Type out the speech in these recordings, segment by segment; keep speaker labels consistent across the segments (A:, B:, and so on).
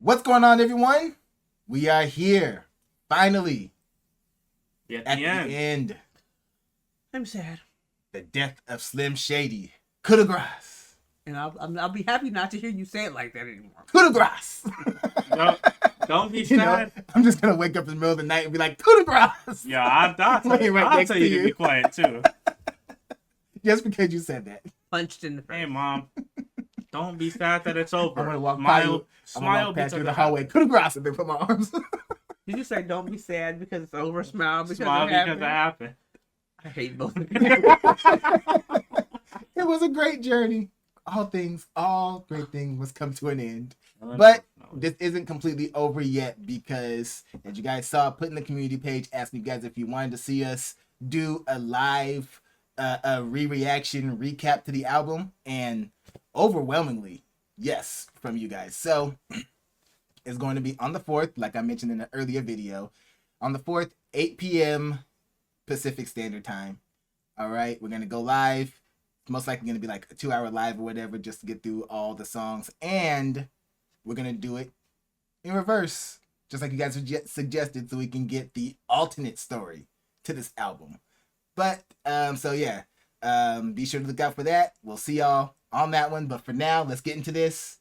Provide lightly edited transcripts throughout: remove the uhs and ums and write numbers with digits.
A: What's going on, everyone? We are here, finally,
B: at the end.
C: I'm sad.
A: The death of Slim Shady. Coup de grace.
C: And I'll be happy not to hear you say it like that anymore.
A: Coup de grace.
B: Don't be sad.
A: I'm just going to wake up in the middle of the night and be like, coup de grace.
B: Yeah, I'll tell you to be quiet, too.
A: Just because you said that.
C: Punched in the face.
B: Hey, Mom. Don't be sad that it's over.
A: I'm going to walk past you in the hallway. Coup de grace, and then put my arms.
C: Did you say don't be sad because it's over? Smile because it
B: happened.
C: I hate both of you.
A: It was a great journey. All great things must come to an end. But this isn't completely over yet because, as you guys saw, I put in the community page asking you guys if you wanted to see us do a live re-reaction recap to the album, and overwhelmingly, yes, from you guys. So it's going to be on the 4th, like I mentioned in an earlier video. On the 4th, 8 p.m. Pacific Standard Time. All right, we're going to go live. It's most likely going to be like a 2-hour live or whatever just to get through all the songs. And we're going to do it in reverse, just like you guys suggested, so we can get the alternate story to this album. But, so yeah, be sure to look out for that. We'll see y'all on that one. But for now, let's get into this.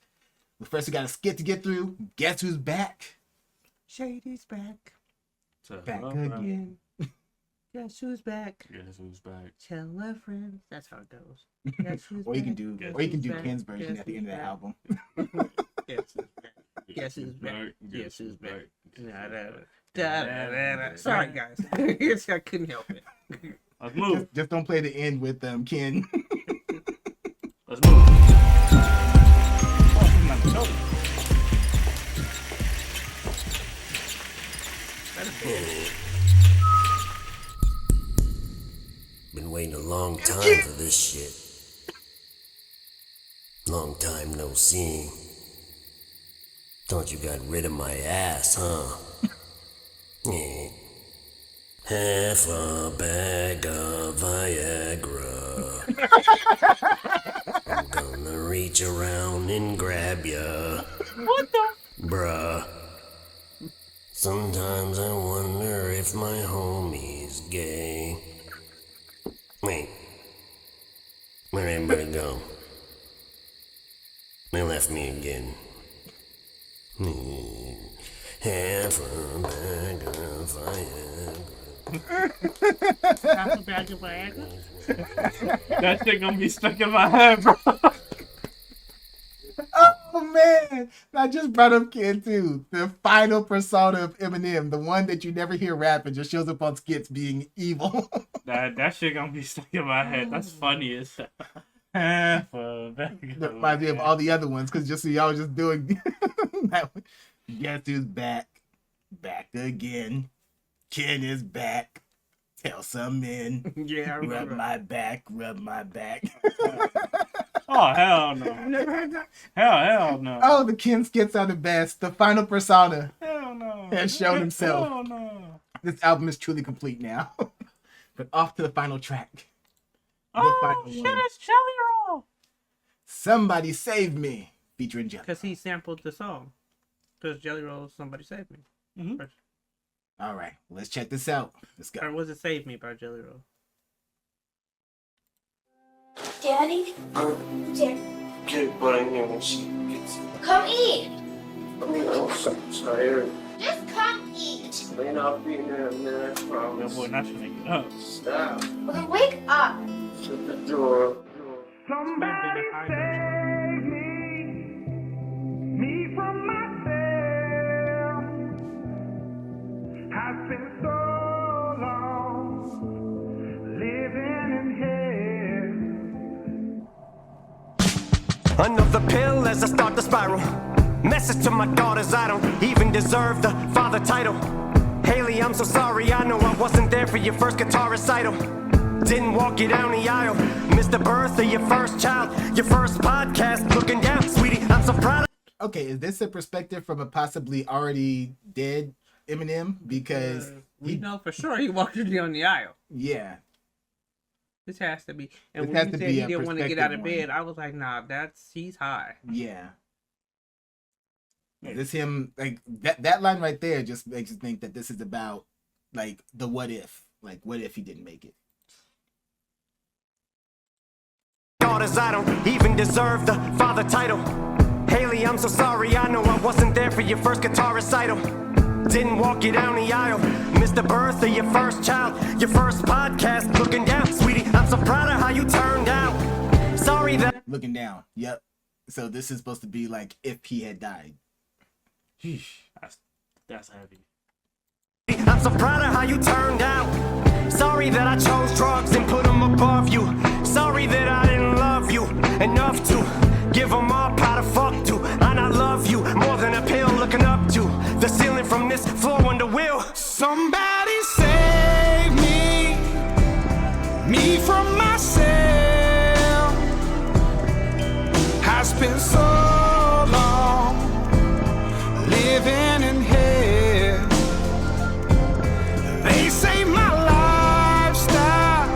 A: But first, we got a skit to get through. Guess who's back?
C: Shady's back.
A: Back again.
C: Guess who's back?
B: Guess who's back?
C: Tell a friend. That's how it goes. Guess who's
A: Or you
C: back?
A: can do Ken's version at the end of the album.
C: Guess who's back? Guess who's back? Guess who's back? Sorry, guys. I couldn't help it.
B: Let's move.
A: Just don't play the end with Ken.
B: Let's move.
D: Been waiting a long time for this shit. Long time no see. Thought you got rid of my ass, huh? Yeah. Half a bag of Viagra. I'm gonna reach around and grab ya.
C: What the?
D: Bruh. Sometimes I wonder if my homie's gay. Wait. Where'd everybody go? They left me again. Half a bag of Viagra.
C: Half a bag of Viagra?
B: That shit gonna be stuck in my head, bro.
A: Oh man, I just brought up Ken too. The final persona of Eminem, the one that you never hear rap and just shows up on skits being evil.
B: That shit gonna be stuck in my head. That's funny as half a bag.
A: That reminds me of all the other ones, because just so y'all just doing that one. Guess who's back? Back again. Ken is back. Tell some men.
C: Yeah, I remember.
A: Rub my back, rub my back.
B: Oh, hell no.
C: You never heard that?
B: Hell no.
A: Oh, the Ken skits are the best. The final persona
B: Hell no.
A: has shown himself.
B: Hell no.
A: This album is truly complete now. But off to the final track.
B: Oh, shit, it's Jelly Roll.
A: Somebody Save Me, featuring Jelly.
C: Because he sampled the song. Because Jelly Roll, Somebody Save Me.
B: Mm-hmm.
A: All right, let's check this out. Let's
C: Or
A: go.
C: was it Save Me by Jelly Roll?
E: Daddy? Dad,
D: Get put in here when she gets it.
E: come eat.
D: I'm so tired.
E: Just come eat.
D: May not be there, man, I
B: That
D: promise.
B: boy not trying to get up.
D: Stop.
E: Well, then wake up.
D: Shut the door.
F: Somebody save me from myself. Has been so long living in hell.
G: Another pill as I start to spiral. Message to my daughters, I don't even deserve the father title. Haley, I'm so sorry, I know I wasn't there for your first guitar recital. Didn't walk you down the aisle. Missed the birth of your first child. Your first podcast, looking down, sweetie, I'm so proud of.
A: Okay, is this a perspective from a possibly already dead Eminem? Because
C: We know for sure he walked you down the aisle.
A: yeah.
C: This has to be. And
A: This
C: when
A: has
C: you
A: to
C: said
A: be
C: he
A: a
C: didn't want to get out of
A: perspective
C: bed, I was like, nah, he's high.
A: Yeah. This him like that line right there just makes you think that this is about like the what if. Like what if he didn't make it?
G: Daughters, I don't even deserve the father title. Haley, I'm so sorry, I know I wasn't there for your first guitar recital. Didn't walk you down the aisle, missed the birth of your first child. Your first podcast, looking down, sweetie, I'm so proud of how you turned out. Sorry that...
A: Looking down, yep. So this is supposed to be like if he had died.
B: That's heavy.
G: I'm so proud of how you turned out. Sorry that I chose drugs and put them above you. Sorry that I didn't love you enough to give them all power to fuck to. I not love you more than a pill looking up to the ceiling from this floor under will.
F: Somebody save me from myself. I spent so long living in hell. They say my lifestyle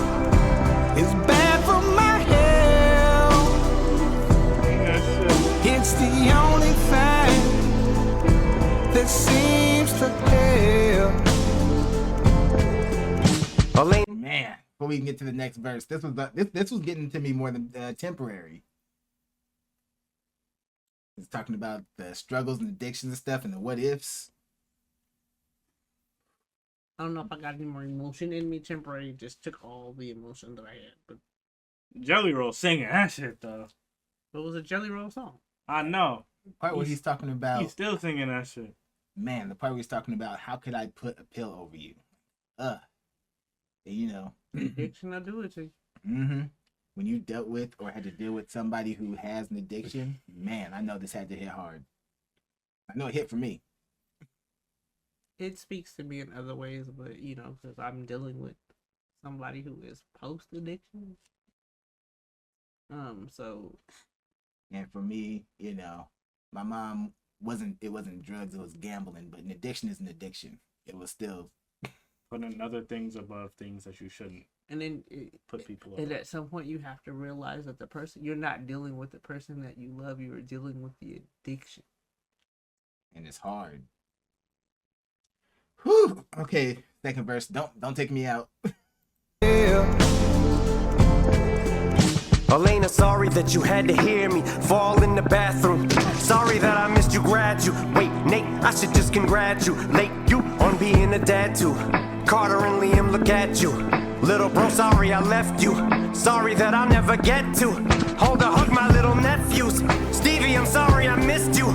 F: is bad for my health. It's the only thing that seems to help.
A: Man, before we can get to the next verse, this was getting to me more than temporary. It's talking about the struggles and addictions and stuff and the what ifs.
C: I don't know if I got any more emotion in me. Temporary just took all the emotion that I had. But
B: Jelly Roll singing that shit though.
C: it was a Jelly Roll song.
B: I know.
A: The part where he's talking about,
B: He's still singing that shit.
A: man, the part where he's talking about how could I put a pill over you? You know.
C: Addiction, I do it to you.
A: Mm-hmm. When you dealt with or had to deal with somebody who has an addiction, man, I know this had to hit hard. I know it hit for me.
C: It speaks to me in other ways, but you know, because I'm dealing with somebody who is post addiction. So.
A: And for me, you know, my mom wasn't drugs, it was gambling, but an addiction is an addiction. It was still
B: Putting other things above things that you shouldn't
C: And then
B: put people
C: and
B: above.
C: at some point you have to realize that the person, you're not dealing with the person that you love, you are dealing with the addiction.
A: and it's hard. Whew. Okay, second verse. Don't take me out.
G: Elena, sorry that you had to hear me fall in the bathroom. Sorry that I missed you graduate. Nate, I should just congratulate you on being a dad too. Carter and Liam, look at you. Little bro, sorry I left you. Sorry that I'll never get to hold or hug my little nephews. Stevie, I'm sorry I missed you.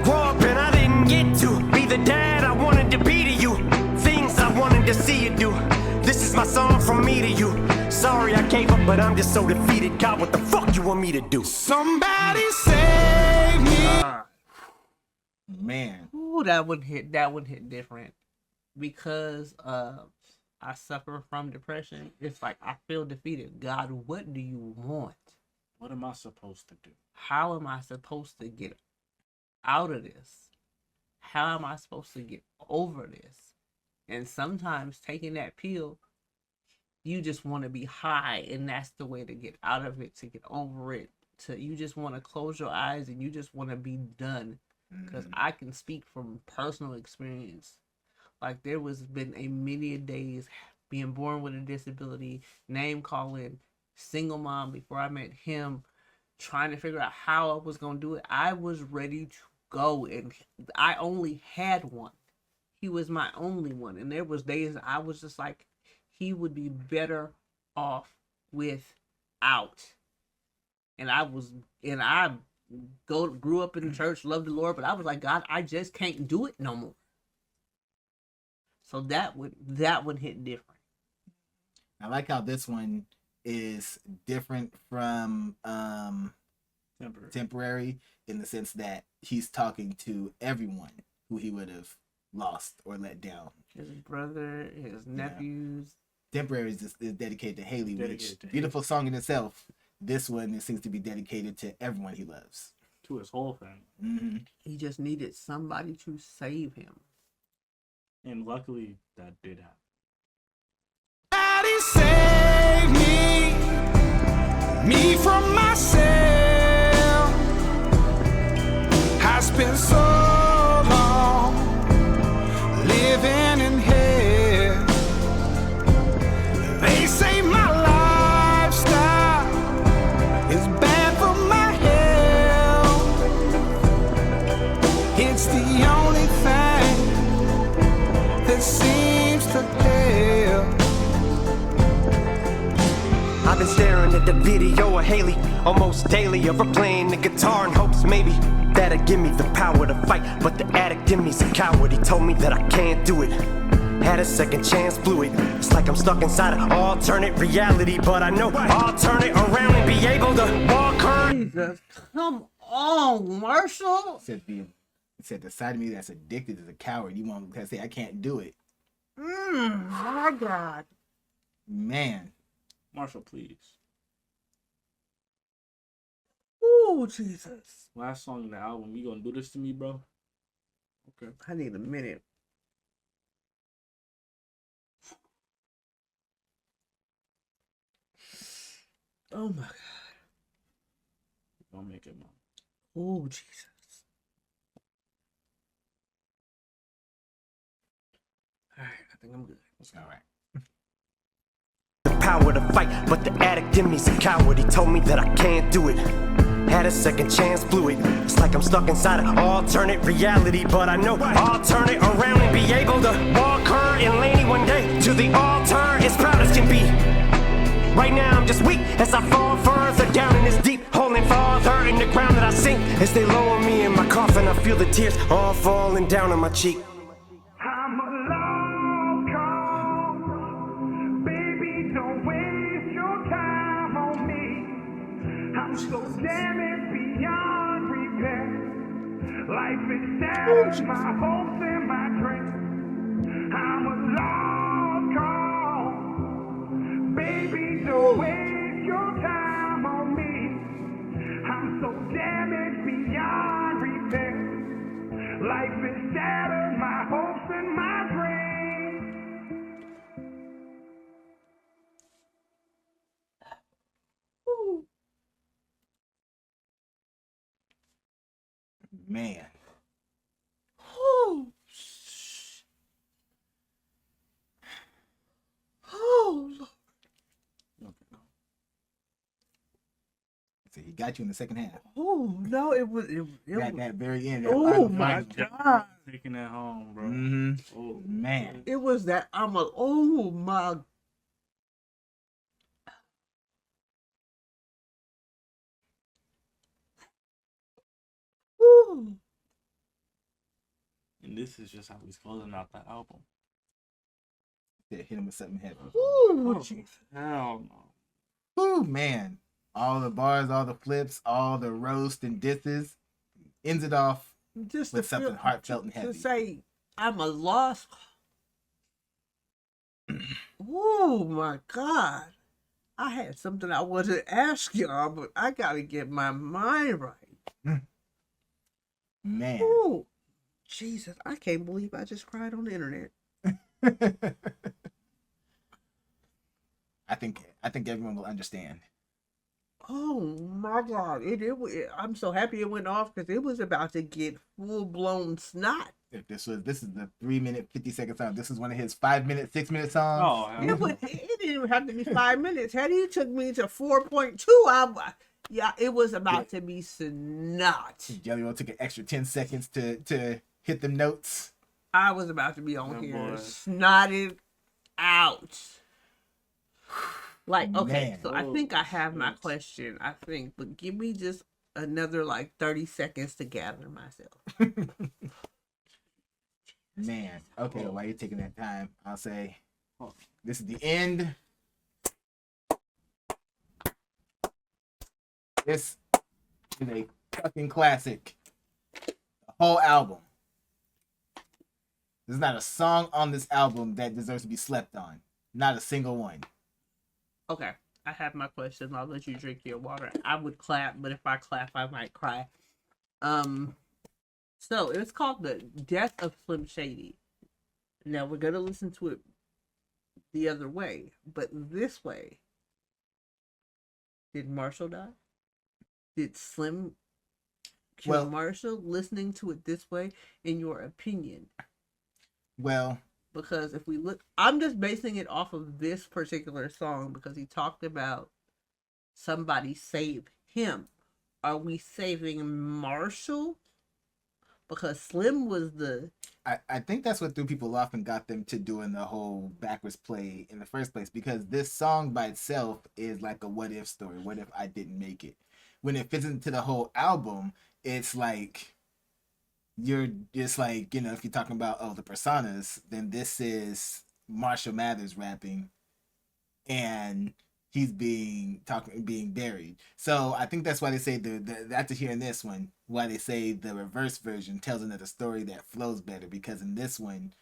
G: Grow up and I didn't get to be the dad I wanted to be to you. Things I wanted to see you do. This is my song from me to you. Sorry I gave up, but I'm just so defeated. God, what the fuck you want me to do?
F: Somebody save me.
A: Man.
C: Ooh, that one hit different because I suffer from depression. It's like I feel defeated. God, what do you want?
B: What am I supposed to do?
C: How am I supposed to get out of this? How am I supposed to get over this? And sometimes taking that pill, you just want to be high, and that's the way to get out of it, to get over it. You just want to close your eyes and you just want to be done. Because I can speak from personal experience. Like there was been a many days being born with a disability, name calling, single mom before I met him, trying to figure out how I was going to do it. I was ready to go, and I only had one. He was my only one. And there was days I was just like, he would be better off without. And I grew up in church, loved the Lord, but I was like, God, I just can't do it no more. So that would hit different.
A: I like how this one is different from temporary in the sense that he's talking to everyone who he would have lost or let down.
C: His brother, his nephews.
A: Temporary is dedicated to Haley,
B: Dedicated to
A: beautiful song in itself. This one seems to be dedicated to everyone he loves.
B: To his whole family.
A: Mm-hmm.
C: He just needed somebody to save him.
B: And luckily, that did happen.
F: Somebody save me from myself. I spent so it's the only thing that seems to help.
G: I've been staring at the video of Haley almost daily, of her playing the guitar in hopes maybe that'll give me the power to fight. But the addict in me's a coward. He told me that I can't do it. Had a second chance, blew it. It's like I'm stuck inside an alternate reality, but I know I'll turn it around and be able to walk her.
C: Jesus, come on, Marshall.
A: It said the side of me that's addicted is a coward. You want to say I can't do it?
C: My God.
A: Man,
B: Marshall, please.
C: Oh, Jesus.
B: Last song in the album. You gonna do this to me, bro? Okay.
C: I need a minute. Oh, my God.
B: Don't make it, man.
C: Oh, Jesus. All right, I think I'm good.
A: all right.
G: The power to fight, but the addict in me's a coward. He told me that I can't do it. Had a second chance, blew it. It's like I'm stuck inside an alternate reality, but I know I'll turn it around and be able to walk her and Laney one day to the altar as proud as can be. Right now I'm just weak as I fall further down in this deep hole and farther in the ground that I sink. As they lower me in my coffin, I feel the tears all falling down on my cheek.
F: I'm a long call. Baby, don't waste your time on me. I'm so damaged beyond repair. Life is shattered, my hopes and my dreams. I'm a long call. Baby, don't waste your time on me. I'm so damaged beyond repair. Life is shattered, my hopes and my dreams.
A: Man.
C: Oh, oh, Lord.
A: So he got you in the second half.
C: Oh, no, it was.
A: That very end.
C: Oh, my God.
B: Taking that home, bro.
A: Mm-hmm.
B: Oh,
A: Man.
C: It was that oh, my. Ooh.
B: And this is just how he's closing out that album.
A: Yeah, hit him with something heavy.
C: Ooh,
B: Oh,
C: Jesus.
B: hell no.
A: Whew, man. All the bars, all the flips, all the roast and disses. Ends it off
C: Just
A: with
C: to
A: something
C: feel-
A: heartfelt and
C: to
A: heavy.
C: say I'm a lost. Oh my God! I had something I wanted to ask y'all, but I gotta get my mind right.
A: Man.
C: Oh, Jesus! I can't believe I just cried on the internet.
A: I think everyone will understand.
C: Oh my God! I'm so happy it went off because it was about to get full blown snot.
A: If this is the 3-minute 50-second song. This is one of his 5-minute, 6-minute songs.
B: Oh, hell
C: It didn't even have to be 5 minutes. Had he took me to 4.2, it was about to be snot.
A: Jelly Roll took an extra 10 seconds to hit the notes.
C: I was about to be on
B: Oh,
C: here
B: boy.
C: snotted out. Like, okay,
A: Man.
C: so I think I have my
B: Yes.
C: question. But give me just another like 30 seconds to gather myself.
A: Man. Okay, while you're taking that time, I'll say
B: Oh.
A: this is the end. This is a fucking classic. The whole album. There's not a song on this album that deserves to be slept on. Not a single one.
C: Okay, I have my question. I'll let you drink your water. I would clap, but if I clap, I might cry. So it's called The Death of Slim Shady. Now we're gonna listen to it the other way, but this way. Did Marshall die? Did Slim kill
A: Well-
C: Marshall? Listening to it this way, in your opinion?
A: Well,
C: Because if we look, I'm just basing it off of this particular song because he talked about somebody save him. Are we saving Marshall because Slim was the
A: I think that's what threw people off and got them to doing the whole backwards play in the first place, because this song by itself is like a what if story. What if I didn't make it? When it fits into the whole album, it's like you're just like, if you're talking about the personas, then this is Marshall Mathers rapping and he's being buried. So I think that's why they say after hearing this one, why they say the reverse version tells another story that flows better, because in this one,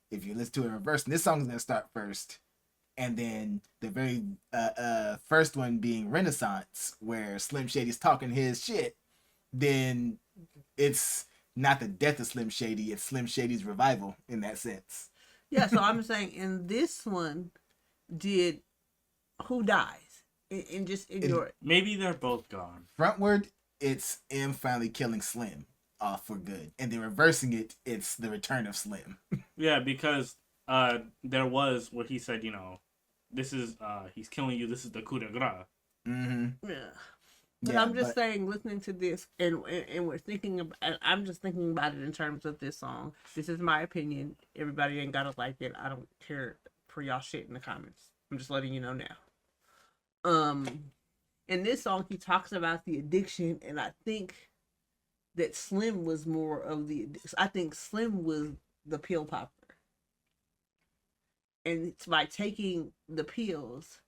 A: if you listen to it in reverse, this song's gonna start first, and then the very first one being Renaissance, where Slim Shady's talking his shit, then it's not the death of Slim Shady, it's Slim Shady's revival in that sense.
C: yeah. So I'm saying in this one, did who dies? And just ignore it.
B: Maybe they're both gone.
A: Frontward, it's M finally killing Slim off for good, and then reversing it, it's the return of Slim.
B: Yeah, because there was where he said, this is he's killing you. This is the coup de grace.
A: Mm-hmm.
C: Yeah. But
A: Yeah,
C: I'm just saying, listening to this, and we're thinking about, I'm just thinking about it in terms of this song. This is my opinion. Everybody ain't gotta like it. I don't care for y'all shit in the comments. I'm just letting you know now. In this song, he talks about the addiction, and I think that Slim was more of the. I think Slim was the pill popper, and it's by taking the pills,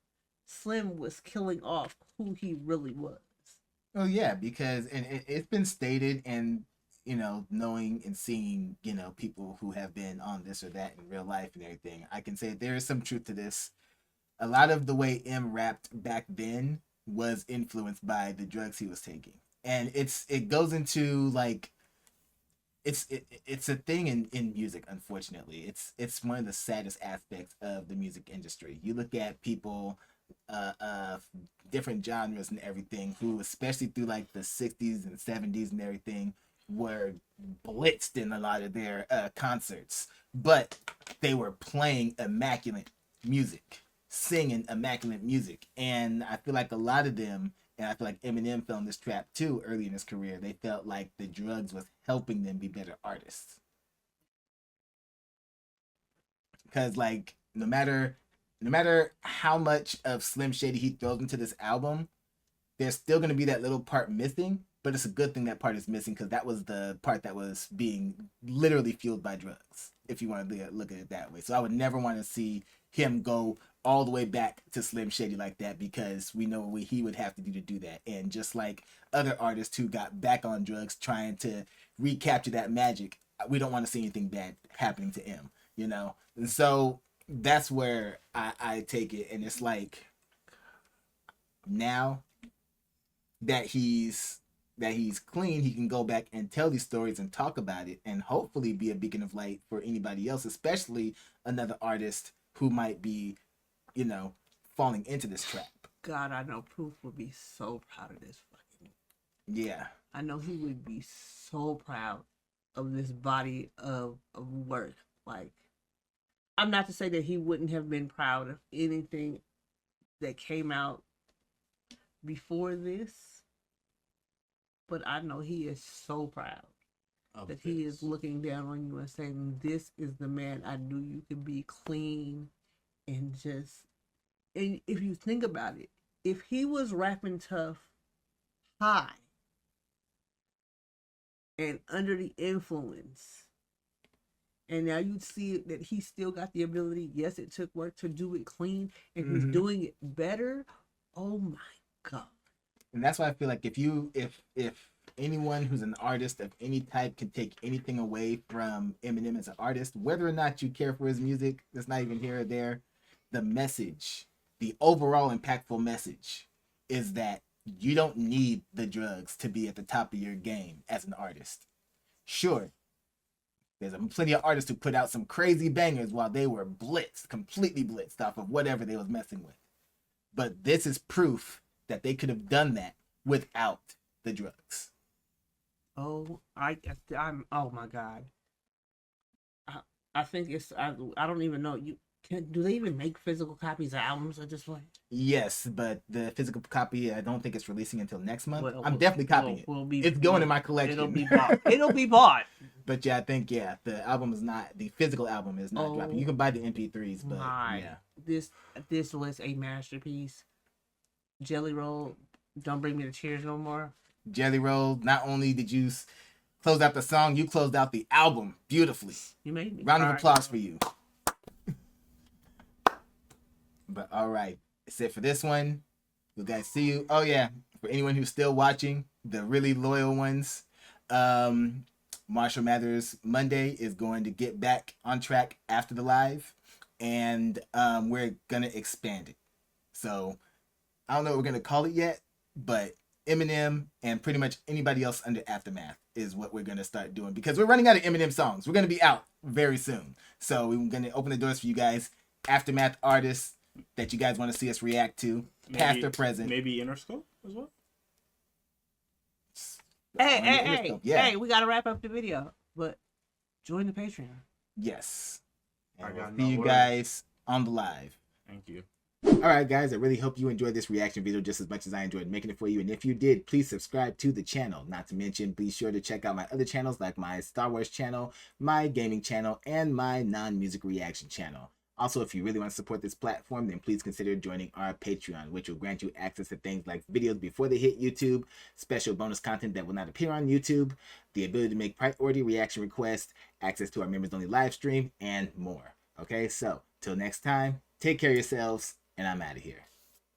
C: Slim was killing off who he really was.
A: Oh yeah, because it's been stated, and knowing and seeing people who have been on this or that in real life and everything, I can say there is some truth to this. A lot of the way M rapped back then was influenced by the drugs he was taking, and it goes into like it's a thing in music. Unfortunately, it's one of the saddest aspects of the music industry. You look at people different genres and everything who, especially through like the 60s and 70s and everything, were blitzed in a lot of their concerts, but they were playing immaculate music, singing immaculate music. And I feel like a lot of them, and I feel like Eminem fell in this trap too early in his career, they felt like the drugs was helping them be better artists, because like no matter how much of Slim Shady he throws into this album, there's still going to be that little part missing, but it's a good thing that part is missing, because that was the part that was being literally fueled by drugs, if you want to look at it that way. So I would never want to see him go all the way back to Slim Shady like that, because we know what he would have to do that. And just like other artists who got back on drugs trying to recapture that magic, we don't want to see anything bad happening to him, And so that's where I take it, and it's like now that he's clean, he can go back and tell these stories and talk about it, and hopefully be a beacon of light for anybody else, especially another artist who might be, falling into this trap.
C: God, I know Proof would be so proud of this fucking.
A: Yeah,
C: I know he would be so proud of this body of work. Like, I'm not to say that he wouldn't have been proud of anything that came out before this, but I know he is so proud that he is looking down on you and saying, this is the man I knew you could be, clean and just. And if you think about it, if he was rapping tough high and under the influence, and now you see that he still got the ability, yes, it took work to do it clean, and he's doing it better. Oh my God.
A: And that's why I feel like if anyone who's an artist of any type can take anything away from Eminem as an artist, whether or not you care for his music, that's not even here or there, the message, the overall impactful message, is that you don't need the drugs to be at the top of your game as an artist. Sure, there's plenty of artists who put out some crazy bangers while they were completely blitzed off of whatever they was messing with. But this is proof that they could have done that without the drugs.
C: Oh, I'm. Oh my God. I think it's. I don't even know you. Do they even make physical copies of albums at this point?
A: Yes, but the physical copy, I don't think it's releasing until next month.
C: Well,
A: I'm definitely copying it. It's going in my collection.
C: It'll be bought. It'll be bought.
A: But yeah, I think the album is not, the physical album is not dropping. You can buy the MP3s, but yeah.
C: This was a masterpiece. Jelly Roll, Don't Bring Me to Tears No More.
A: Jelly Roll, not only did you close out the song, you closed out the album beautifully.
C: You made me.
A: Round of applause for you. But all right, that's it for this one. You guys see you. Oh yeah, for anyone who's still watching, the really loyal ones, Marshall Mathers Monday is going to get back on track after the live, and we're gonna expand it. So I don't know what we're gonna call it yet, but Eminem and pretty much anybody else under Aftermath is what we're gonna start doing, because we're running out of Eminem songs. We're gonna be out very soon, so we're gonna open the doors for you guys, Aftermath artists that you guys want to see us react to, past or present.
B: Maybe Interscope as well.
C: Hey, we gotta wrap up the video, but join the Patreon.
A: Yes. And we'll
B: got
A: see you guys on the live.
B: Thank you.
A: All right, guys, I really hope you enjoyed this reaction video just as much as I enjoyed making it for you. And if you did, please subscribe to the channel. Not to mention, be sure to check out my other channels like my Star Wars channel, my gaming channel, and my non-music reaction channel. Also, if you really want to support this platform, then please consider joining our Patreon, which will grant you access to things like videos before they hit YouTube, special bonus content that will not appear on YouTube, the ability to make priority reaction requests, access to our members-only live stream, and more. Okay, so till next time, take care of yourselves, and I'm out of here.